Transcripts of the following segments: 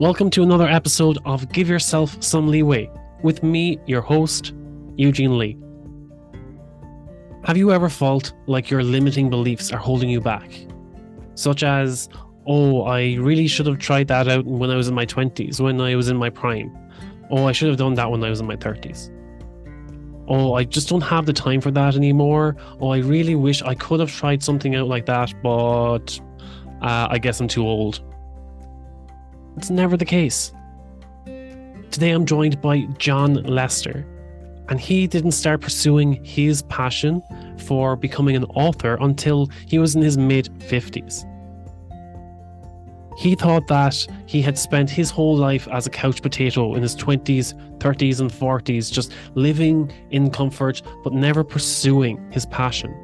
Welcome to another episode of Give Yourself Some Leeway with me, your host, Eugene Lee. Have you ever felt like your limiting beliefs are holding you back? Such as, oh, I really should have tried that out when I was in my 20s, when I was in my prime. Oh, I should have done that when I was in my 30s. Oh, I just don't have the time for that anymore. Oh, I really wish I could have tried something out like that, but I guess I'm too old. It's never the case. Today I'm joined by John Leister, and he didn't start pursuing his passion for becoming an author until he was in his mid-50s. He thought that he had spent his whole life as a couch potato in his 20s, 30s, and 40s, just living in comfort but never pursuing his passion.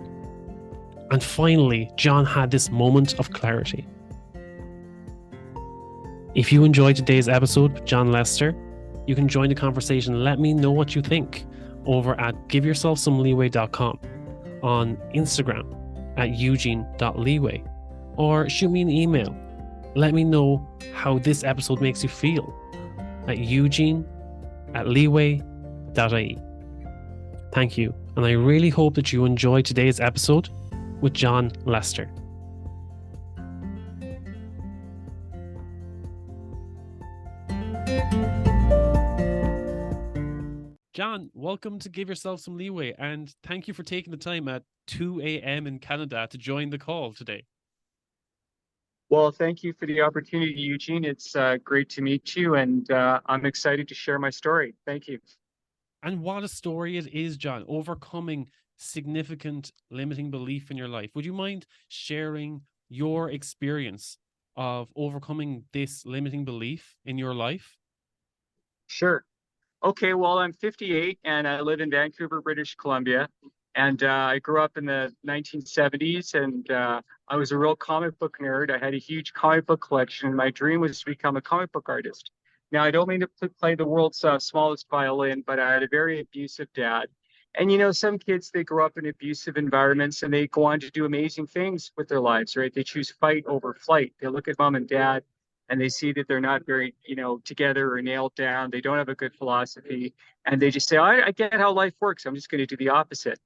And finally, John had this moment of clarity. If you enjoyed today's episode with John Leister, you can join the conversation and let me know what you think over at giveyourselfsomeleeway.com, on Instagram at eugene.leeway, or shoot me an email. Let me know how this episode makes you feel at eugene@leeway.ie. Thank you, and I really hope that you enjoyed today's episode with John Leister. John, welcome to Give Yourself Some Leeway, and thank you for taking the time at 2 a.m. in Canada to join the call today. Well, thank you for the opportunity, Eugene. It's great to meet you, and I'm excited to share my story. Thank you. And what a story it is, John, overcoming significant limiting belief in your life. Would you mind sharing your experience of overcoming this limiting belief in your life? Sure. Okay, well, I'm 58 and I live in Vancouver, British Columbia. And I grew up in the 1970s, and I was a real comic book nerd. I had a huge comic book collection. My dream was to become a comic book artist. Now, I don't mean to play the world's smallest violin, but I had a very abusive dad. And some kids, they grow up in abusive environments and they go on to do amazing things with their lives, right? They choose fight over flight. They look at mom and dad and they see that they're not very, together or nailed down. They don't have a good philosophy. And they just say, I get how life works. I'm just going to do the opposite.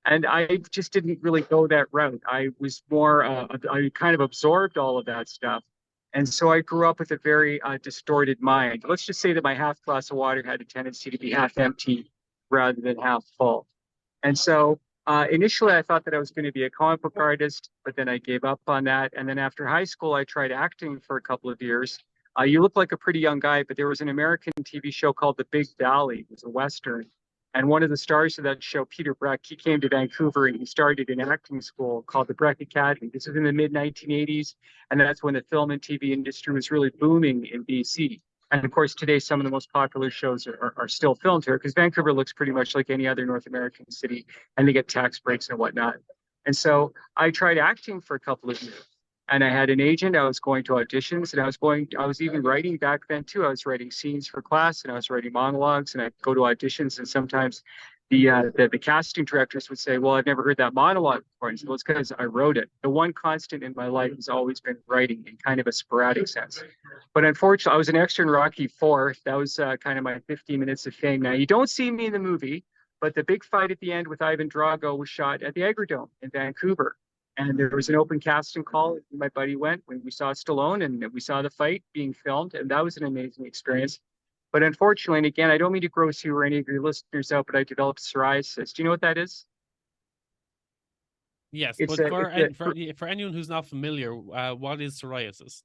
And I just didn't really go that route. I was more, I kind of absorbed all of that stuff. And so I grew up with a very distorted mind. Let's just say that my half glass of water had a tendency to be half empty rather than half full. And so initially I thought that I was going to be a comic book artist, but then I gave up on that. And then after high school, I tried acting for a couple of years. You look like a pretty young guy, but there was an American TV show called The Big Valley. It was a Western. And one of the stars of that show, Peter Breck, he came to Vancouver and he started an acting school called the Breck Academy. This was in the mid 1980s. And that's when the film and TV industry was really booming in BC. And of course, today, some of the most popular shows are still filmed here because Vancouver looks pretty much like any other North American city, and they get tax breaks and whatnot. And so I tried acting for a couple of years, and I had an agent. I was going to auditions, and I was even writing back then too. I was writing scenes for class, and I was writing monologues, and I'd go to auditions, and sometimes the casting directors would say, well, I've never heard that monologue before. And so it's because I wrote it. The one constant in my life has always been writing in kind of a sporadic sense. But unfortunately, I was an extra in Rocky IV. That was kind of my 15 minutes of fame. Now, you don't see me in the movie, but the big fight at the end with Ivan Drago was shot at the Agrodome in Vancouver. And there was an open casting call. My buddy went when we saw Stallone and we saw the fight being filmed. And that was an amazing experience. But unfortunately, and again, I don't mean to gross you or any of your listeners out, but I developed psoriasis. Do you know what that is? Yes, It's but a, it's a, for anyone who's not familiar, what is psoriasis?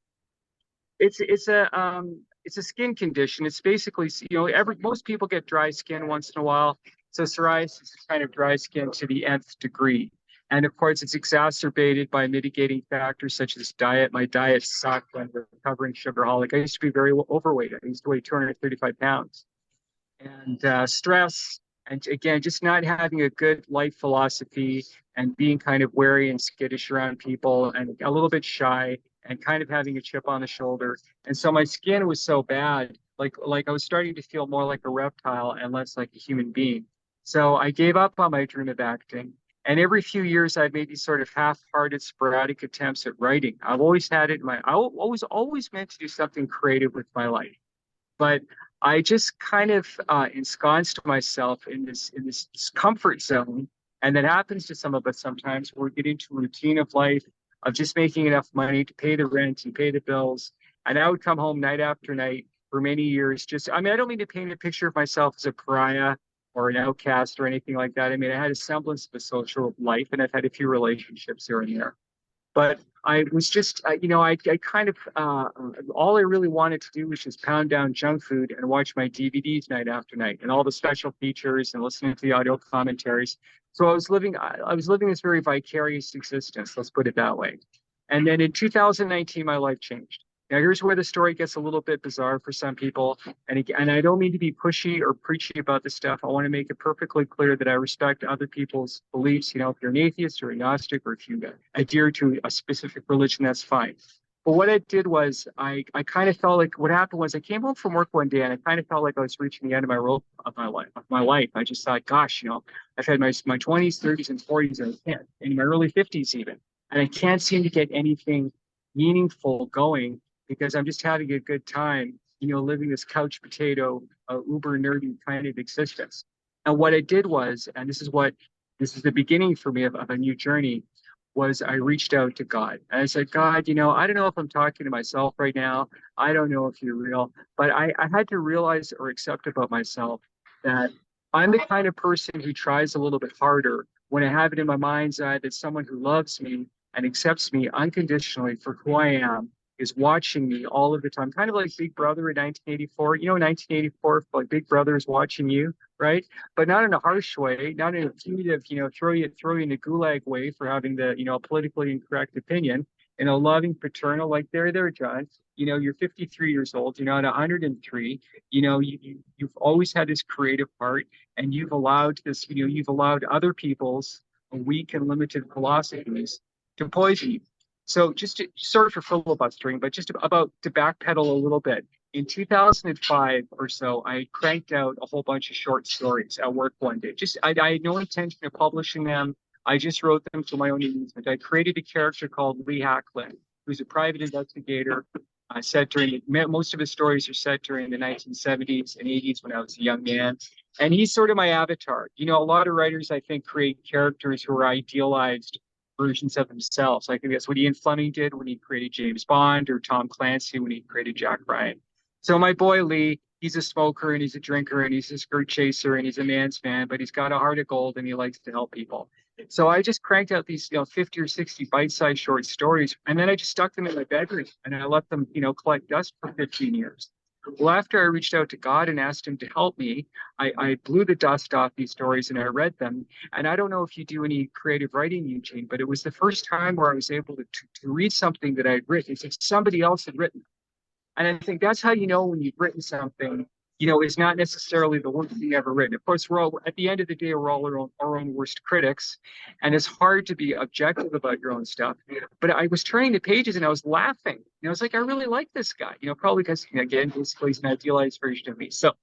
it's a skin condition. It's basically, most people get dry skin once in a while. So psoriasis is kind of dry skin to the nth degree. And of course, it's exacerbated by mitigating factors such as diet. My diet sucked. I'm a recovering sugarholic. I used to be very overweight. I used to weigh 235 pounds. And stress, and again, just not having a good life philosophy and being kind of wary and skittish around people and a little bit shy and kind of having a chip on the shoulder. And so my skin was so bad, like I was starting to feel more like a reptile and less like a human being. So I gave up on my dream of acting. And every few years, I've made these sort of half-hearted, sporadic attempts at writing. I've always had it in my, I always meant to do something creative with my life. But I just kind of ensconced myself in this comfort zone, and that happens to some of us sometimes. We get into a routine of life of just making enough money to pay the rent and pay the bills, and I would come home night after night for many years. Just, I mean, I don't mean to paint a picture of myself as a pariah or an outcast or anything like that. I mean, I had a semblance of a social life, and I've had a few relationships here and there. But I was just, I kind of, all I really wanted to do was just pound down junk food and watch my DVDs night after night and all the special features and listening to the audio commentaries. So I was living this very vicarious existence, let's put it that way. And then in 2019, my life changed. Now, here's where the story gets a little bit bizarre for some people. And I don't mean to be pushy or preachy about this stuff. I want to make it perfectly clear that I respect other people's beliefs. You know, if you're an atheist or agnostic, or if you adhere to a specific religion, that's fine. But what I did was I kind of felt like what happened was I came home from work one day and I kind of felt like I was reaching the end of my rope of my life. I just thought, gosh, I've had my 20s, 30s, and 40s, and I can't, in my early 50s even, and I can't seem to get anything meaningful going because I'm just having a good time, living this couch potato, uber nerdy kind of existence. And what I did was, and this is the beginning for me of a new journey, was I reached out to God. And I said, God, I don't know if I'm talking to myself right now. I don't know if you're real, but I had to realize or accept about myself that I'm the kind of person who tries a little bit harder when I have it in my mind's eye that someone who loves me and accepts me unconditionally for who I am is watching me all of the time, kind of like Big Brother in 1984. 1984, like Big Brother is watching you, right? But not in a harsh way, not in a punitive, throw you in a gulag way for having the, politically incorrect opinion. In a loving, paternal, like there, John. You're 53 years old. You're not 103. You've always had this creative part, and you've allowed other people's weak and limited philosophies to poison you. So sorry for filibustering, but just about to backpedal a little bit. In 2005 or so, I cranked out a whole bunch of short stories at work one day. I had no intention of publishing them. I just wrote them for my own amusement. I created a character called Lee Hacklin, who's a private investigator. Most of his stories are set during the 1970s and 80s when I was a young man. And he's sort of my avatar. A lot of writers, I think, create characters who are idealized versions of themselves. I think that's what Ian Fleming did when he created James Bond, or Tom Clancy when he created Jack Ryan. So my boy Lee, he's a smoker and he's a drinker and he's a skirt chaser and he's a man's man, but he's got a heart of gold and he likes to help people. So I just cranked out these 50 or 60 bite-sized short stories, and then I just stuck them in my bedroom and I let them collect dust for 15 years. Well, after I reached out to God and asked him to help me, I blew the dust off these stories and I read them. And I don't know if you do any creative writing, Eugene, but it was the first time where I was able to read something that I'd written. It's like somebody else had written. And I think that's how you know when you've written something, is not necessarily the worst thing ever written. Of course, at the end of the day, we're all our own worst critics. And it's hard to be objective about your own stuff. But I was turning the pages and I was laughing. I was like, I really like this guy, probably because, again, basically he's an idealized version of me. So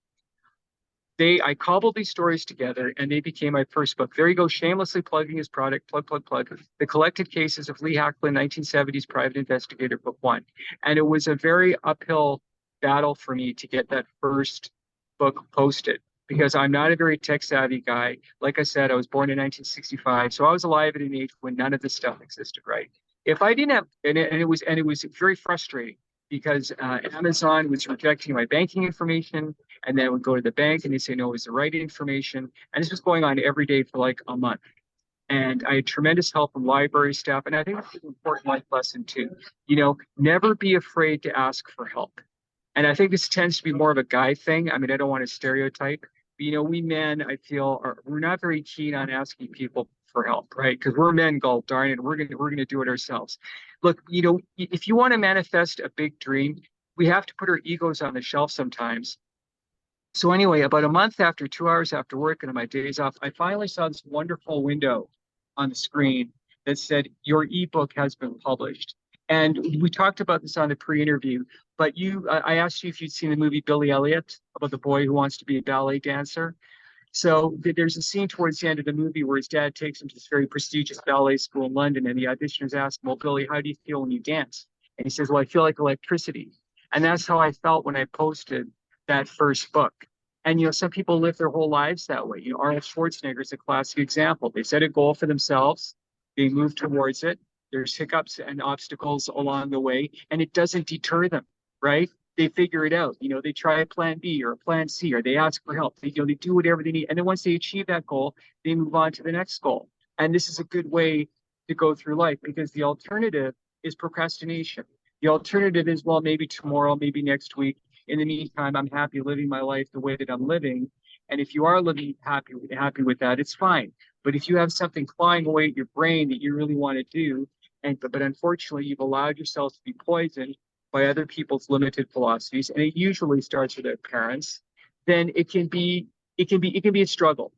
I cobbled these stories together and they became my first book. There you go, shamelessly plugging his product, plug. The Collected Cases of Lee Hacklin, 1970s Private Investigator, Book 1. And it was a very uphill battle for me to get that first book posted because I'm not a very tech savvy guy. Like I said, I was born in 1965, so I was alive at an age when none of this stuff existed, right? If I didn't have, and it was very frustrating because Amazon was rejecting my banking information, and then I would go to the bank and they'd say, no, it was the right information. And this was going on every day for like a month. And I had tremendous help from library staff. And I think that's an important life lesson too. Never be afraid to ask for help. And I think this tends to be more of a guy thing. I mean, I don't want to stereotype, but we men, I feel, we're not very keen on asking people for help, right? Because we're men, god darn it, we're gonna do it ourselves. Look, if you want to manifest a big dream, we have to put our egos on the shelf sometimes. So anyway, about a month after, 2 hours after work and on my days off, I finally saw this wonderful window on the screen that said, your ebook has been published. And we talked about this on the pre-interview, but I asked you if you'd seen the movie Billy Elliot, about the boy who wants to be a ballet dancer. So there's a scene towards the end of the movie where his dad takes him to this very prestigious ballet school in London, and the auditioners ask him, "Well, Billy, how do you feel when you dance?" And he says, "Well, I feel like electricity." And that's how I felt when I posted that first book. And some people live their whole lives that way. Arnold Schwarzenegger is a classic example. They set a goal for themselves, they move towards it. There's hiccups and obstacles along the way, and it doesn't deter them, right? They figure it out. They try a plan B or a plan C, or they ask for help. They do whatever they need. And then once they achieve that goal, they move on to the next goal. And this is a good way to go through life, because the alternative is procrastination. The alternative is, well, maybe tomorrow, maybe next week. In the meantime, I'm happy living my life the way that I'm living. And if you are living happy with that, it's fine. But if you have something clawing away at your brain that you really want to do, but unfortunately you've allowed yourself to be poisoned by other people's limited philosophies, and it usually starts with their parents, then it can be a struggle.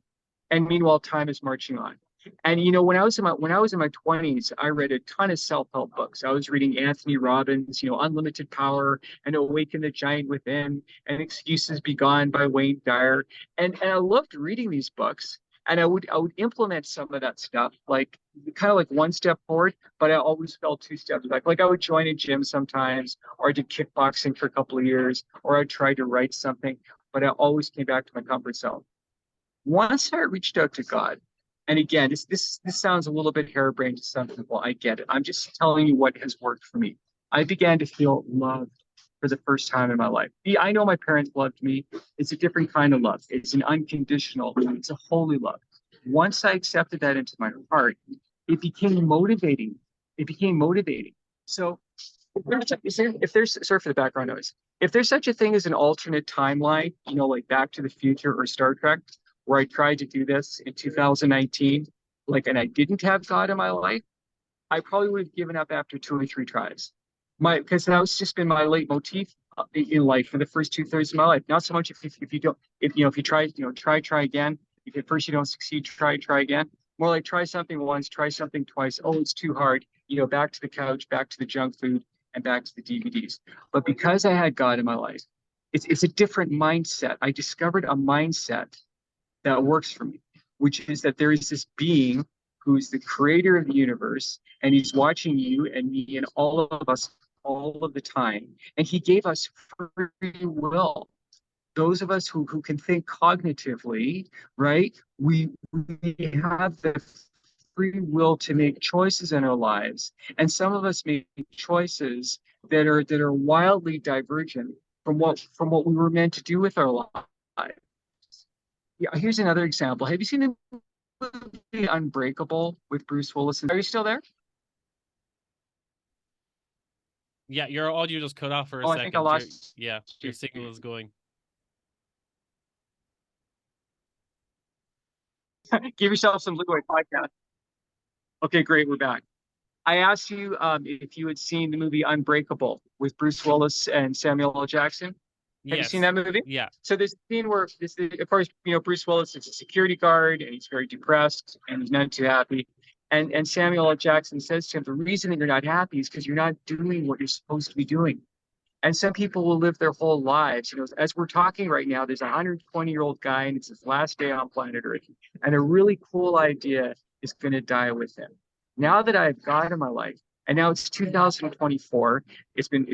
And meanwhile, time is marching on. And when I was in my 20s, I read a ton of self-help books. I was reading Anthony Robbins, Unlimited Power, and Awaken the Giant Within, and Excuses Be Gone by Wayne Dyer. And I loved reading these books. And I would implement some of that stuff, like kind of like one step forward, but I always fell two steps back. Like I would join a gym sometimes, or I did kickboxing for a couple of years, or I tried to write something, but I always came back to my comfort zone. Once I reached out to God, and again, this sounds a little bit harebrained to some people. I get it. I'm just telling you what has worked for me. I began to feel loved for the first time in my life. I know my parents loved me. It's a different kind of love. It's an unconditional, it's a holy love. Once I accepted that into my heart, it became motivating. It became motivating. So if there's sorry for the background noise. If there's such a thing as an alternate timeline, like Back to the Future or Star Trek, where I tried to do this in 2019, and I didn't have God in my life, I probably would have given up after two or three tries. Because that's just been my leitmotif in life for the first two-thirds of my life. Not so much if you don't, if you try, try again. If at first you don't succeed, try again. More like try something once, try something twice. Oh, it's too hard. Back to the couch, back to the junk food, and back to the DVDs. But because I had God in my life, it's a different mindset. I discovered a mindset that works for me, which is that there is this being who's the creator of the universe, and he's watching you and me and all of us all of the time. And he gave us free will. Those of us who can think cognitively, right? We have the free will to make choices in our lives. And some of us make choices that are wildly divergent from what we were meant to do with our lives. Yeah, here's another example. Have you seen the movie Unbreakable with Bruce Willis? Are you still there? Yeah, your audio just cut off for a Oh, second. I think I lost. Your signal is going. Give yourself some leeway, podcast. Okay, great. We're back. I asked you if you had seen the movie Unbreakable with Bruce Willis and Samuel L. Jackson. Have you seen that movie? Yeah. So there's a scene where, of course, Bruce Willis is a security guard and he's very depressed and he's not too happy. And Samuel L. Jackson says to him, the reason that you're not happy is because you're not doing what you're supposed to be doing. And some people will live their whole lives. As we're talking right now, there's a 120-year-old guy and it's his last day on planet Earth. And a really cool idea is going to die with him. Now that I've God in my life, and now it's 2024. It's been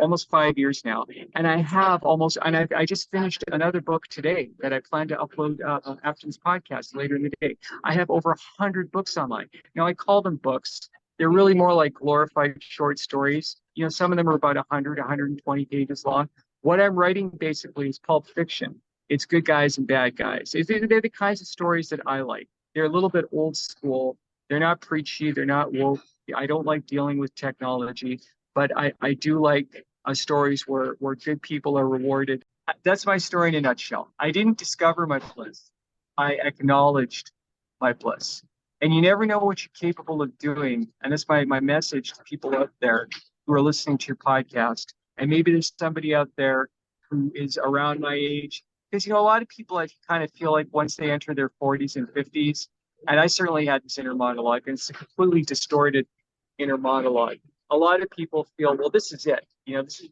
almost 5 years now, and I just finished another book today that I plan to upload after this podcast later in the day. I have over 100 books online. Now I call them books. They're really more like glorified short stories. Some of them are about 100, 120 pages long. What I'm writing basically is pulp fiction. It's good guys and bad guys. They're the kinds of stories that I like. They're a little bit old school. They're not preachy. They're not woke. I don't like dealing with technology, but I do like stories where good people are rewarded. That's my story in a nutshell. I didn't discover my bliss. I acknowledged my bliss. And you never know what you're capable of doing. And that's my message to people out there who are listening to your podcast. And maybe there's somebody out there who is around my age. Because, a lot of people, I kind of feel like once they enter their 40s and 50s, and I certainly had this inner monologue, and it's a completely distorted inner monologue. A lot of people feel, well, this is it.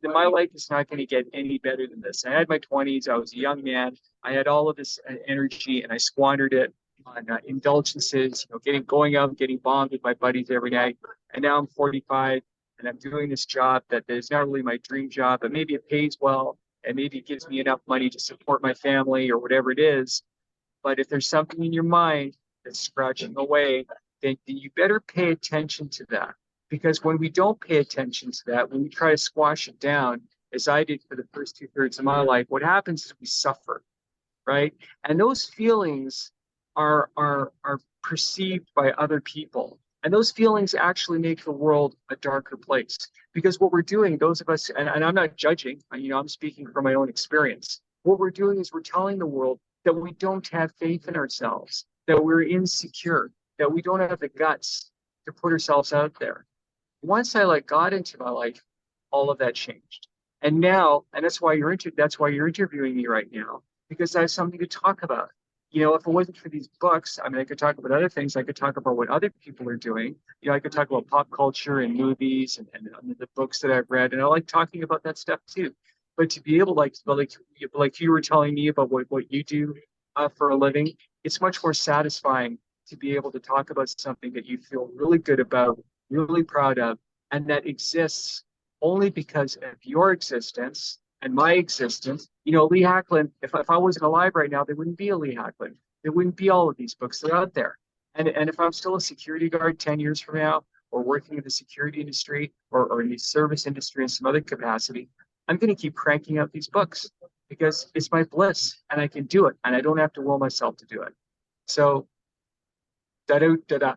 My life is not going to get any better than this. I had my 20s. I was a young man. I had all of this energy, and I squandered it on indulgences. Going out, getting bombed with my buddies every night. And now I'm 45, and I'm doing this job that is not really my dream job, but maybe it pays well, and maybe it gives me enough money to support my family or whatever it is. But if there's something in your mind that's scratching away, then you better pay attention to that. Because when we don't pay attention to that, when we try to squash it down, as I did for the first 2/3 of my life, what happens is we suffer, right? And those feelings are perceived by other people. And those feelings actually make the world a darker place. Because what we're doing, those of us, and I'm not judging, I'm speaking from my own experience. What we're doing is we're telling the world that we don't have faith in ourselves, that we're insecure, that we don't have the guts to put ourselves out there. Once I let God into my life, all of that changed. And now, and that's why you're interviewing me right now, because I have something to talk about. If it wasn't for these books, I could talk about other things. I could talk about what other people are doing. I could talk about pop culture and movies and the books that I've read, and I like talking about that stuff too. But to be able, like you were telling me about what you do for a living, it's much more satisfying to be able to talk about something that you feel really good about, really proud of, and that exists only because of your existence and my existence. Lee Hacklin, if I wasn't alive right now, there wouldn't be a Lee Hacklin. There wouldn't be all of these books. They're out there. And if I'm still a security guard 10 years from now, or working in the security industry or in the service industry in some other capacity, I'm going to keep cranking out these books because it's my bliss and I can do it and I don't have to will myself to do it. So, da-da.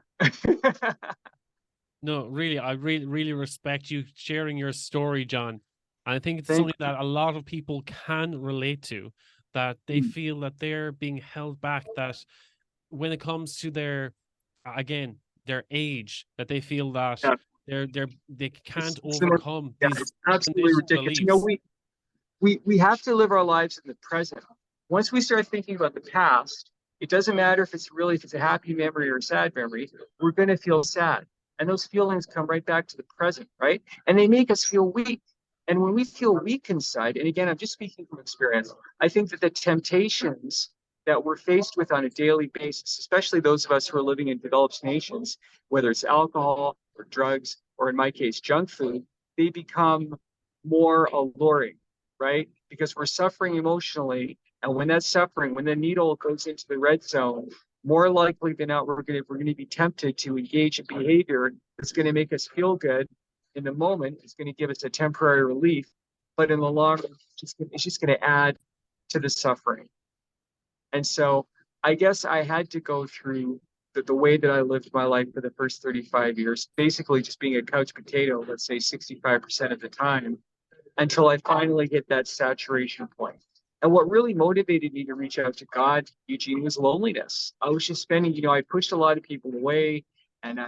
No, really, I really respect you sharing your story, John. And I think it's Thank something that a lot of people can relate to, that they Mm. feel that they're being held back, that when it comes to their age, that they feel that Yeah, they can't it's the most, overcome yeah, these it's absolutely conditioned ridiculous. beliefs. We have to live our lives in the present. Once we start thinking about the past, it doesn't matter if it's a happy memory or a sad memory, we're going to feel sad. And those feelings come right back to the present, right? And they make us feel weak. And when we feel weak inside, and again, I'm just speaking from experience, I think that the temptations that we're faced with on a daily basis, especially those of us who are living in developed nations, whether it's alcohol or drugs, or in my case, junk food, they become more alluring, right? Because we're suffering emotionally. And when the needle goes into the red zone, more likely than not, we're going to be tempted to engage in behavior that's going to make us feel good in the moment. It's going to give us a temporary relief, but in the long run, it's just going to add to the suffering. And so I guess I had to go through the way that I lived my life for the first 35 years, basically just being a couch potato, let's say 65% of the time, until I finally hit that saturation point. And what really motivated me to reach out to God, Eugene, was loneliness. I was just spending, I pushed a lot of people away. And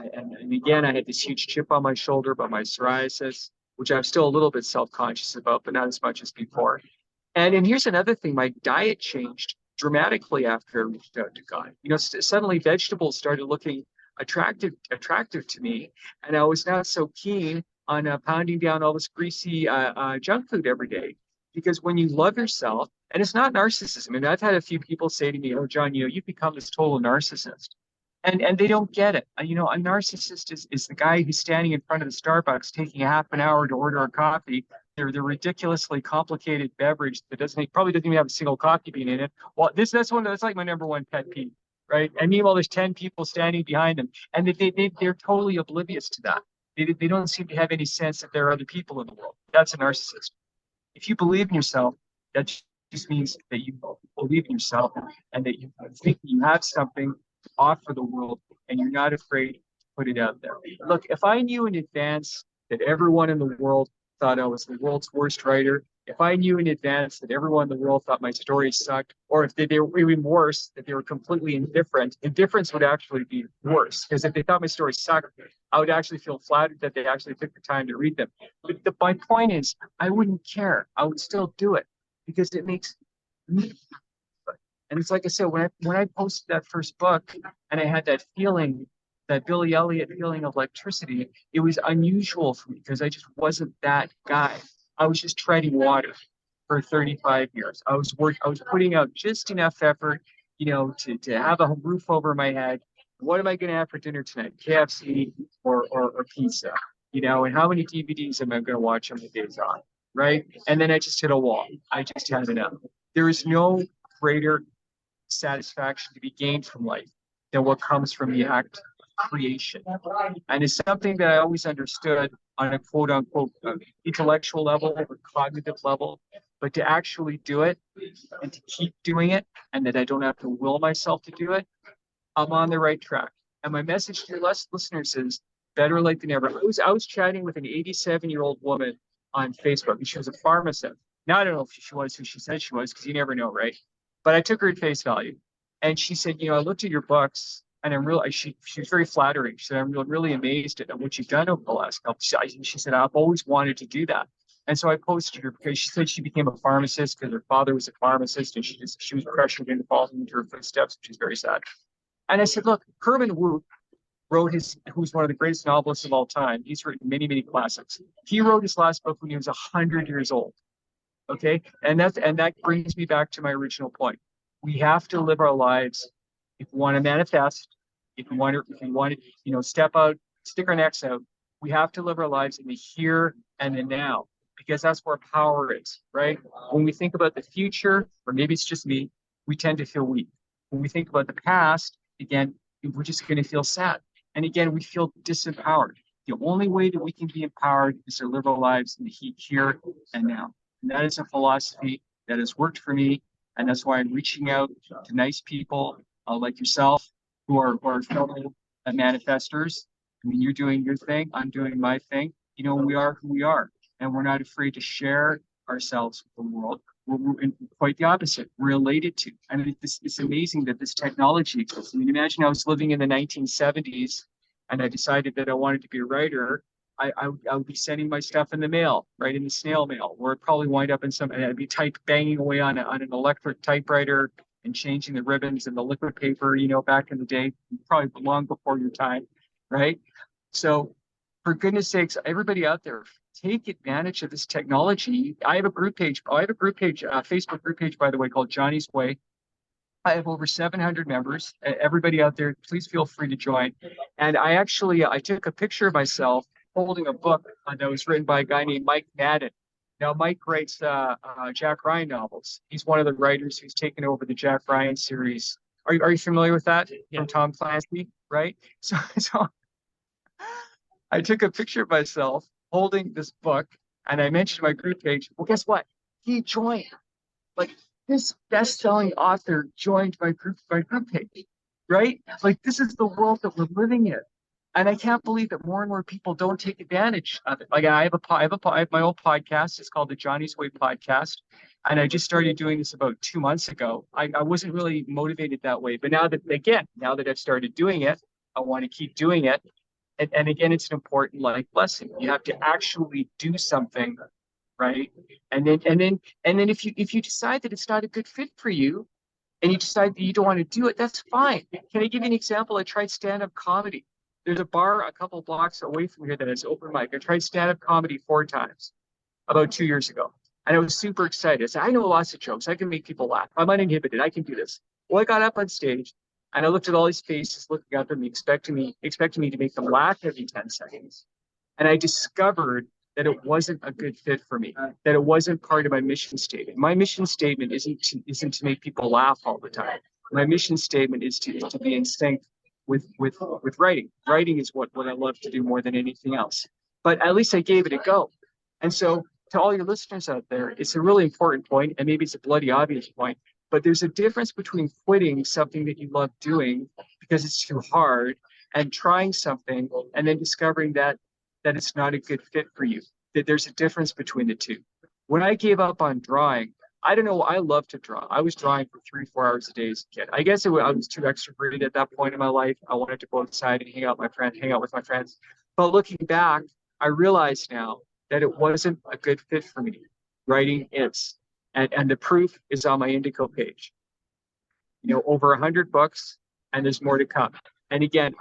again, I had this huge chip on my shoulder about my psoriasis, which I'm still a little bit self-conscious about, but not as much as before. And here's another thing, my diet changed dramatically after I reached out to God. Suddenly vegetables started looking attractive to me. And I was not so keen on pounding down all this greasy junk food every day. Because when you love yourself, and it's not narcissism. And I've had a few people say to me, "Oh, John, you've become this total narcissist." And they don't get it. A narcissist is the guy who's standing in front of the Starbucks taking a half an hour to order a coffee. They're ridiculously complicated beverage that probably doesn't even have a single coffee bean in it. Well, that's like my number one pet peeve, right? And meanwhile, there's 10 people standing behind them, and they're totally oblivious to that. They don't seem to have any sense that there are other people in the world. That's a narcissist. If you believe in yourself, that just means that you believe in yourself and that you think you have something to offer the world and you're not afraid to put it out there. Look, if I knew in advance that everyone in the world thought I was the world's worst writer, if I knew in advance that everyone in the world thought my stories sucked, or if they were even worse, that they were completely indifferent, indifference would actually be worse. Because if they thought my stories sucked, I would actually feel flattered that they actually took the time to read them. But my point is, I wouldn't care. I would still do it because it makes me. And it's like I said, when I posted that first book and I had that feeling, that Billy Elliot feeling of electricity, it was unusual for me because I just wasn't that guy. I was just treading water for 35 years. I was putting out just enough effort, to have a roof over my head. What am I going to have for dinner tonight? KFC or pizza? And how many DVDs am I going to watch on the days off? Right. And then I just hit a wall. I just had enough. There is no greater satisfaction to be gained from life than what comes from the act of creation. And it's something that I always understood on a quote unquote intellectual level or cognitive level, but to actually do it and to keep doing it, and that I don't have to will myself to do it, I'm on the right track. And my message to your listeners is better late than never. I was chatting with an 87-year-old woman on Facebook, and she was a pharmacist. Now I don't know if she was who she said she was, because you never know, right? But I took her at face value, and she said, I looked at your books, and I'm really. She was very flattering. She said, I'm really amazed at what you've done over the last couple. She said, I've always wanted to do that. And so I posted her because she said she became a pharmacist because her father was a pharmacist, and she was pressured into following into her footsteps, which is very sad. And I said, look, Herman Woot who's one of the greatest novelists of all time. He's written many, many classics. He wrote his last book when he was 100 years old. Okay. And that brings me back to my original point. We have to live our lives. If we want to manifest, if we want to, step out, stick our necks out, we have to live our lives in the here and the now, because that's where power is, right? When we think about the future, or maybe it's just me, we tend to feel weak. When we think about the past, again, we're just going to feel sad. And again, we feel disempowered. The only way that we can be empowered is to live our lives in the here and now. And that is a philosophy that has worked for me. And that's why I'm reaching out to nice people like yourself who are fellow manifestors. I mean, you're doing your thing, I'm doing my thing. We are who we are, and we're not afraid to share ourselves with the world. We're quite the opposite. We're related to. I mean, it's amazing that this technology exists. I mean, imagine I was living in the 1970s and I decided that I wanted to be a writer. I would be sending my stuff in the mail, right, in the snail mail, where it probably wind up in and I'd be banging away on an electric typewriter and changing the ribbons and the liquid paper, back in the day, probably long before your time, right? So for goodness sakes, everybody out there, take advantage of this technology. I have a group page, Facebook group page, by the way, called Johnny's Way. I have over 700 members. Everybody out there, please feel free to join. And I took a picture of myself holding a book that was written by a guy named Mike Madden. Now, Mike writes Jack Ryan novels. He's one of the writers who's taken over the Jack Ryan series. Are you familiar with that? Yeah. From Tom Clancy, right? So I took a picture of myself holding this book, and I mentioned my group page. Well, guess what? He joined. Like, this best-selling author joined my group page, right? Like, this is the world that we're living in, and I can't believe that more and more people don't take advantage of it. Like, I have my own podcast. It's called the Johnny's Way Podcast, and I just started doing this about 2 months ago. I wasn't really motivated that way, but now that I've started doing it, I want to keep doing it. And again, it's an important life lesson. You have to actually do something, right? And then if you decide that it's not a good fit for you, and you decide that you don't want to do it, that's fine. Can I give you an example? I tried stand-up comedy. There's a bar a couple of blocks away from here that has open mic. I tried stand-up comedy 4 times about 2 years ago, and I was super excited. I said, I know lots of jokes. I can make people laugh. I'm uninhibited. I can do this. Well, I got up on stage. And I looked at all these faces looking up at me, expecting me to make them laugh every 10 seconds. And I discovered that it wasn't a good fit for me, that it wasn't part of my mission statement. My mission statement isn't to make people laugh all the time. My mission statement is to be in sync with writing. Writing is what I love to do more than anything else. But at least I gave it a go. And so to all your listeners out there, it's a really important point, and maybe it's a bloody obvious point. But there's a difference between quitting something that you love doing because it's too hard and trying something and then discovering that it's not a good fit for you. That there's a difference between the two. When I gave up on drawing, I don't know, I love to draw. I was drawing for 3-4 hours a day as a kid. I guess I was too extroverted at that point in my life. I wanted to go outside and hang out with my friends. But looking back, I realize now that it wasn't a good fit for me. Writing is. And the proof is on my Indigo page. Over 100 books, and there's more to come. And again,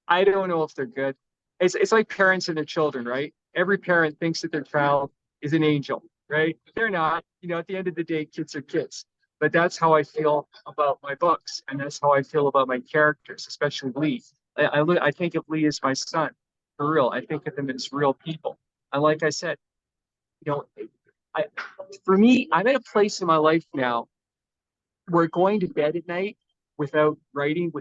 I don't know if they're good. It's like parents and their children, right? Every parent thinks that their child is an angel, right? They're not. At the end of the day, kids are kids. But that's how I feel about my books, and that's how I feel about my characters, especially Lee. I think of Lee as my son, for real. I think of them as real people. And like I said, you know, I, for me, I'm at a place in my life now where going to bed at night without writing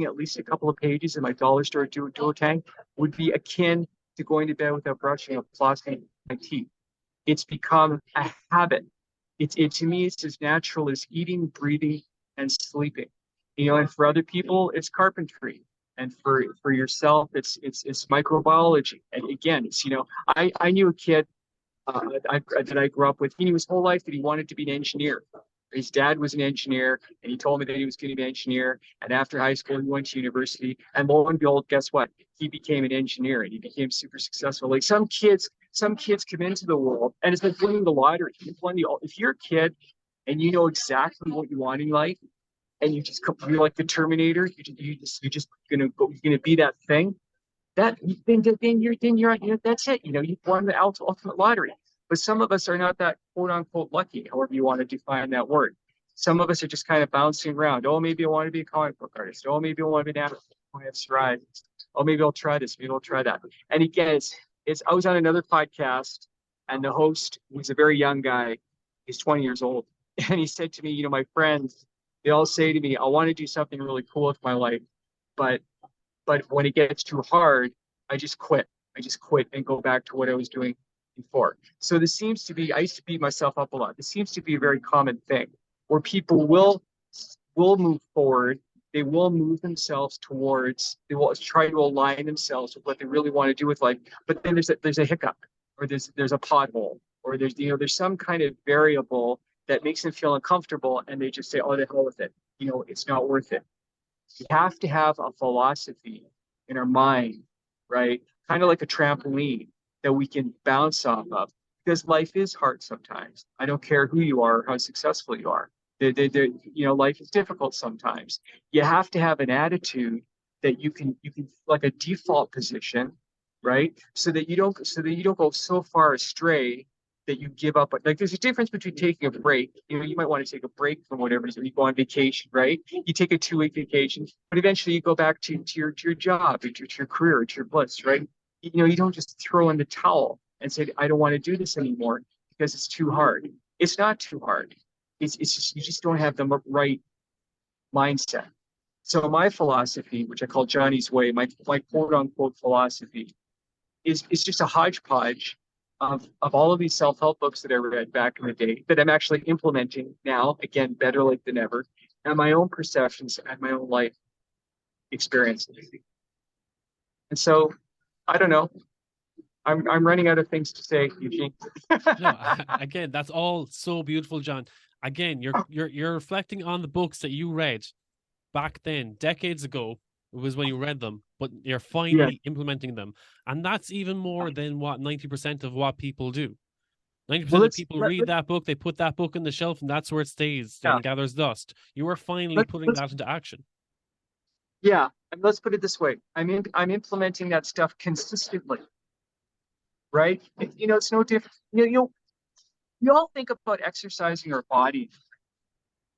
at least a couple of pages in my dollar store duo tank would be akin to going to bed without brushing or flossing my teeth. It's become a habit. It to me, it's as natural as eating, breathing, and sleeping. And for other people, it's carpentry. And for yourself, it's microbiology. And again, I knew a kid that I grew up with. He knew his whole life that he wanted to be an engineer. His dad was an engineer, and he told me that he was going to be an engineer. And after high school, he went to university. And lo and behold, guess what? He became an engineer, and he became super successful. Like some kids come into the world, and it's like winning the lottery. If you're a kid and you know exactly what you want in life, and you're like the Terminator, you're just you're gonna be that thing. Then you're that's it. You've won the ultimate lottery. But some of us are not that quote unquote lucky, however you want to define that word. Some of us are just kind of bouncing around. Oh, maybe I want to be a comic book artist. Oh, maybe I want to be an actor. I have psoriasis. Oh, maybe I'll try this. Maybe I'll try that. And again, it's I was on another podcast, and the host was a very young guy. He's 20 years old. And he said to me, my friends, they all say to me, I want to do something really cool with my life, but when it gets too hard, I just quit. I just quit and go back to what I was doing before. So this seems to be, I used to beat myself up a lot. This seems to be a very common thing where people will move forward. They will move themselves they will try to align themselves with what they really want to do with life. But then there's a hiccup, or there's a pothole, or there's some kind of variable that makes them feel uncomfortable, and they just say, oh, the hell with it. It's not worth it. We have to have a philosophy in our mind, right? Kind of like a trampoline that we can bounce off of, because life is hard sometimes. I don't care who you are or how successful you are. Life is difficult sometimes. You have to have an attitude that you can like a default position, right? So that you don't go so far astray that you give up. Like there's a difference between taking a break. You might want to take a break from whatever it is. You go on vacation, right? You take a 2-week vacation, but eventually you go back to your job, to your career, to your bliss, right? You don't just throw in the towel and say, I don't want to do this anymore because it's too hard. It's not too hard. It's just you just don't have the right mindset. So my philosophy, which I call Johnny's way, my quote unquote philosophy, is just a hodgepodge of all of these self-help books that I read back in the day that I'm actually implementing now, again, better late than ever, and my own perceptions and my own life experiences. And so, I don't know. I'm running out of things to say, Eugene. No, again, that's all so beautiful, John. Again, you're reflecting on the books that you read back then, decades ago. It was when you read them, but you're finally implementing them. And that's even more than what 90% of what people do. 90% of people read that book, they put that book on the shelf, and that's where it stays and gathers dust. You are finally putting that into action. Yeah, and let's put it this way. I'm implementing that stuff consistently, right? It's no different. You all think about exercising our body.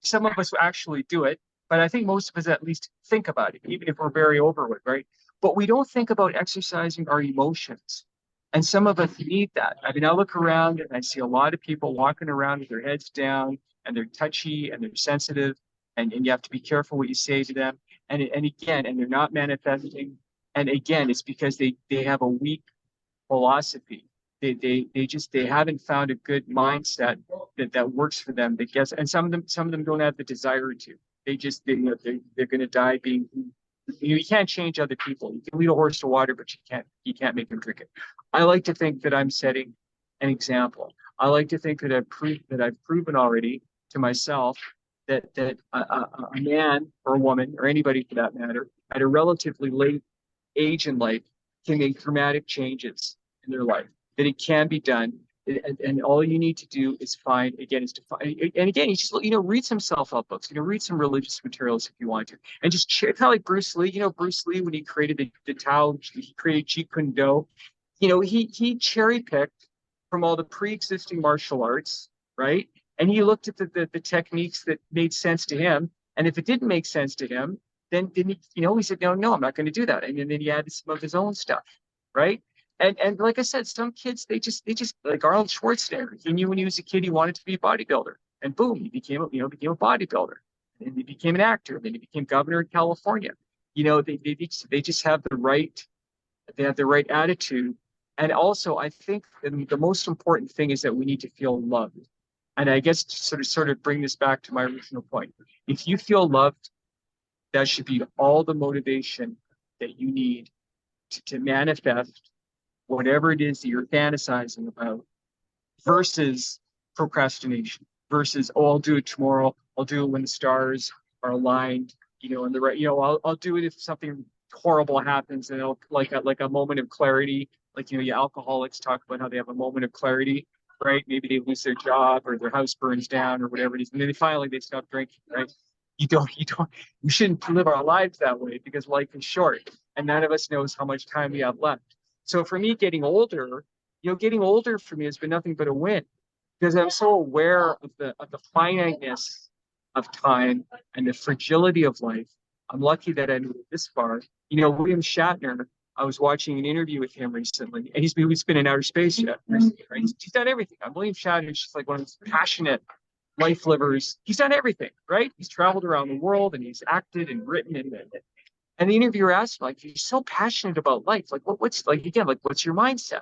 Some of us actually do it, but I think most of us at least think about it, even if we're very overweight, right? But we don't think about exercising our emotions. And some of us need that. I mean, I look around and I see a lot of people walking around with their heads down, and they're touchy and they're sensitive, and you have to be careful what you say to them. And they're not manifesting. And again, it's because they have a weak philosophy. They haven't found a good mindset that works for them. And some of them don't have the desire to. They're going to die being. You can't change other people. You can lead a horse to water, but you can't make him drink it. I like to think that I'm setting an example. I like to think that I've proven already to myself that a man or a woman or anybody for that matter at a relatively late age in life can make dramatic changes in their life. That it can be done. And all you need to do is find, again, and again, you just, read some self-help books, read some religious materials if you want to, and just kind of like Bruce Lee, Bruce Lee, when he created the Tao, he created Jeet Kune Do, he cherry picked from all the pre-existing martial arts, right? And he looked at the techniques that made sense to him. And if it didn't make sense to him, then he, he said, no, I'm not going to do that. And then he added some of his own stuff, right? And like I said, some kids, they just like Arnold Schwarzenegger. He knew when he was a kid he wanted to be a bodybuilder, and boom, he became a bodybuilder, and he became an actor, and then he became governor of California. They just have the right attitude. And also, I think the most important thing is that we need to feel loved. And I guess to sort of bring this back to my original point, if you feel loved, that should be all the motivation that you need to manifest whatever it is that you're fantasizing about, versus procrastination, versus, oh, I'll do it tomorrow. I'll do it when the stars are aligned, and the right, I'll do it if something horrible happens, and it'll like a moment of clarity. Like, you alcoholics talk about how they have a moment of clarity, right? Maybe they lose their job or their house burns down or whatever it is, and then finally they stop drinking, right? We shouldn't live our lives that way, because life is short and none of us knows how much time we have left. So for me, getting older for me has been nothing but a win, because I'm so aware of the finiteness of time and the fragility of life. I'm lucky that I made it this far. William Shatner, I was watching an interview with him recently, and he's been in outer space yet recently, right? He's done everything. William Shatner is just like one of those passionate life livers. He's done everything, right? He's traveled around the world and he's acted and written, and the interviewer asked him, like, you're so passionate about life. Like, what's your mindset?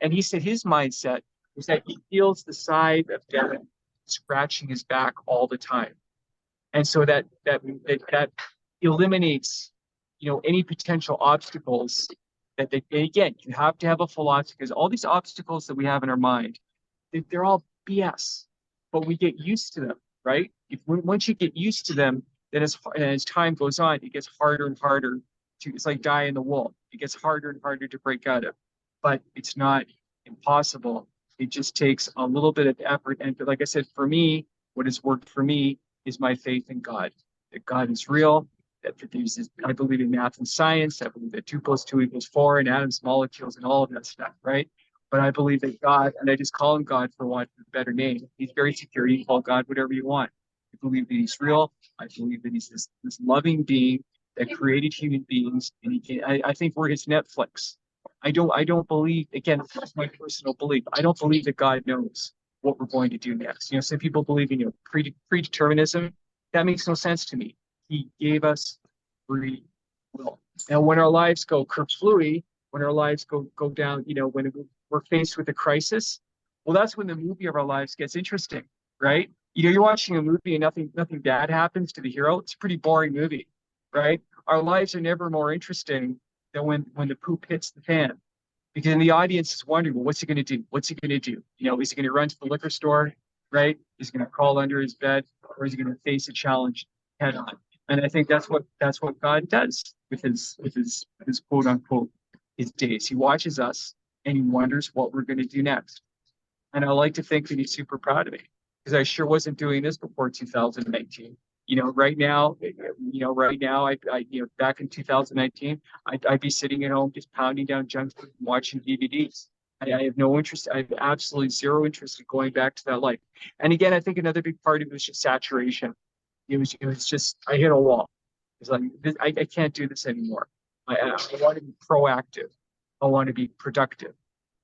And he said his mindset was that he feels the side of death scratching his back all the time. And so that eliminates, any potential obstacles again, you have to have a philosophy, because all these obstacles that we have in our mind, they're all BS, but we get used to them, right? Once you get used to them, then as time goes on, it gets harder and harder it's like die in the wool. It gets harder and harder to break out of, but it's not impossible. It just takes a little bit of effort. And like I said, for me, what has worked for me is my faith in God, that God is real, I believe in math and science. I believe that 2 + 2 = 4 and atoms, molecules, and all of that stuff, right? But I believe that God, and I just call him God for want of a better name. He's very secure. You can call God whatever you want. I believe that he's real. I believe that he's this loving being that created human beings, and I think we're his Netflix. I don't believe, again, that's my personal belief. I don't believe that God knows what we're going to do next. Some people believe in predeterminism. That makes no sense to me. He gave us free will. Now, when our lives go kerflooey, when our lives go down, when we're faced with a crisis, well, that's when the movie of our lives gets interesting, right? You're watching a movie and nothing bad happens to the hero. It's a pretty boring movie, right? Our lives are never more interesting than when the poop hits the fan, because the audience is wondering, well, what's he going to do? What's he going to do? Is he going to run to the liquor store, right? Is he going to crawl under his bed, or is he going to face a challenge head on? And I think that's what God does with his quote unquote his days. He watches us and he wonders what we're going to do next. And I like to think that he's super proud of me, because I sure wasn't doing this before 2019. Right now, back in 2019, I'd be sitting at home just pounding down junk food and watching DVDs. I have no interest. I have absolutely zero interest in going back to that life. And again, I think another big part of it was just saturation. It was just, I hit a wall. It's like, I can't do this anymore. I want to be proactive. I want to be productive.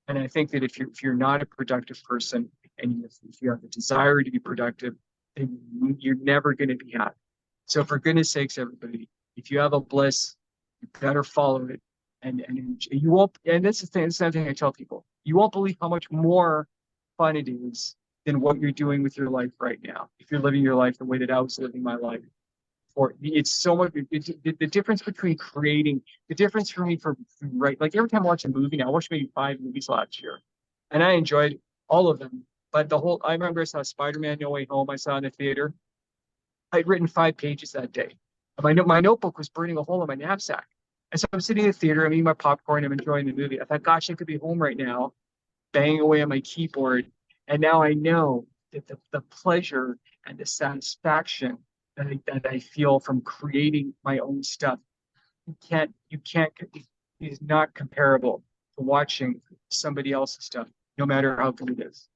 And I think that if you're not a productive person, and if you have the desire to be productive, then you're never going to be happy. So for goodness sakes, everybody, if you have a bliss, you better follow it. And you won't, and this is another thing I tell people, you won't believe how much more fun it is than what you're doing with your life right now. If you're living your life the way that I was living my life. It's so much, the difference between creating, the difference for me right, like every time I watch a movie now, I watched maybe 5 movies last year, and I enjoyed all of them. But I remember I saw Spider-Man No Way Home, I saw in the theater. I'd written 5 pages that day. My notebook was burning a hole in my knapsack. And so I'm sitting in the theater, I'm eating my popcorn, I'm enjoying the movie. I thought, gosh, I could be home right now, banging away on my keyboard. And now I know that the pleasure and the satisfaction that I feel from creating my own stuff, it is not comparable to watching somebody else's stuff. no matter how good it is.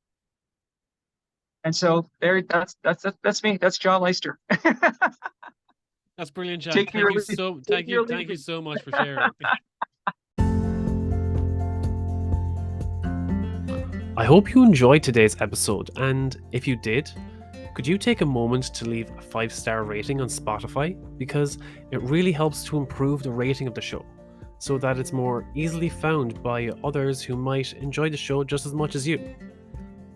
And so that's me. That's John Leister. That's brilliant, John. Take me or leave Thank me or you leave me. so much for sharing. I hope you enjoyed today's episode, and if you did, could you take a moment to leave a 5-star rating on Spotify, because it really helps to improve the rating of the show so that it's more easily found by others who might enjoy the show just as much as you.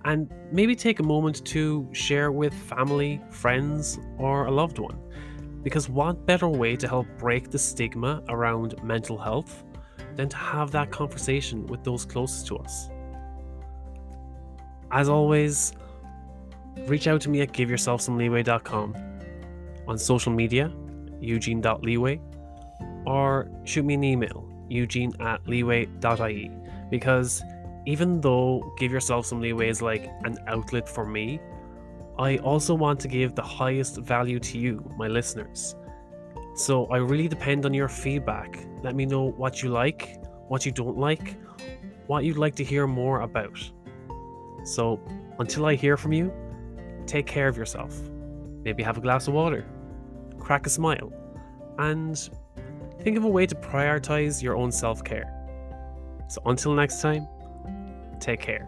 And maybe take a moment to share with family, friends, or a loved one, because what better way to help break the stigma around mental health than to have that conversation with those closest to us. As always, reach out to me at giveyourselfsomeleeway.com, on social media, eugene.leeway, or shoot me an email, eugene@leeway.ie, because even though Give Yourself Some Leeway is like an outlet for me, I also want to give the highest value to you, my listeners. So I really depend on your feedback. Let me know what you like, what you don't like, what you'd like to hear more about. So until I hear from you, take care of yourself. Maybe have a glass of water, crack a smile, and think of a way to prioritize your own self-care. So until next time, take care.